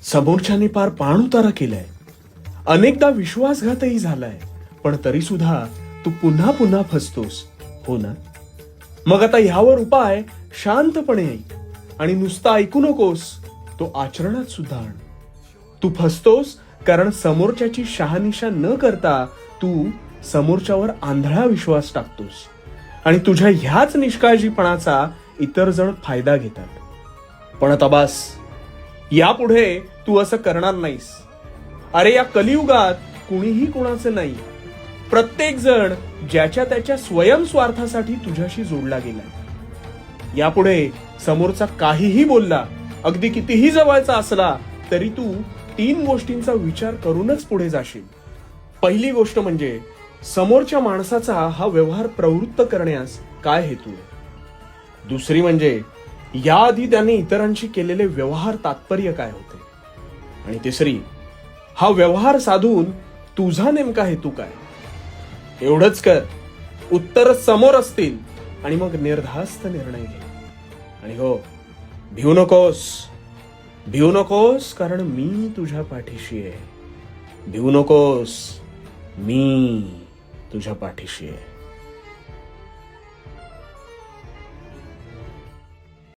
समोरच्याने पार पाणउतारा केलाय, अनेकदा विश्वासघातही झालाय, पण तरी सुद्धा तू पुन्हा पुन्हा फसतोस, हो ना? मग आता ह्यावर उपाय शांतपणे ऐक आणि नुसता ऐकू नकोस, तो आचरणात सुद्धा आण. तू फसतोस कारण समोरच्याची शहानिशा न करता तू समोरच्यावर आंधळा विश्वास टाकतोस आणि तुझ्या ह्याच निष्काळजीपणाचा इतर जण फायदा घेतात. पण आता बस, यापुढे तू असं करणार नाहीस. अरे या कलियुगात कुणीही कुणाचं नाही. प्रत्येक जण ज्याच्या त्याच्या स्वयंस्वार्थासाठी तुझ्याशी जोडला गेलाय. यापुढे समोरचा काहीही बोलला, अगदी कितीही जवळचा असला, तरी तू 3 गोष्टींचा विचार करूनच पुढे जाशील. पहिली गोष्ट म्हणजे समोरच्या माणसाचा हा व्यवहार प्रवृत्त करण्यास काय हेतू आहे. दुसरी म्हणजे याआधी त्याने इतरांशी केलेले व्यवहार तात्पर्य काय होते. आणि तिसरी, हा व्यवहार साधून तुझा नेमका हेतू काय. एवढंच कर. उत्तर समोर असतील आणि मग निर्धास्त निर्णय घे. आणि हो, भिवू नकोस कारण मी तुझ्या पाठीशी आहे. भिवू नकोस, मी तुझ्या पाठीशी आहे.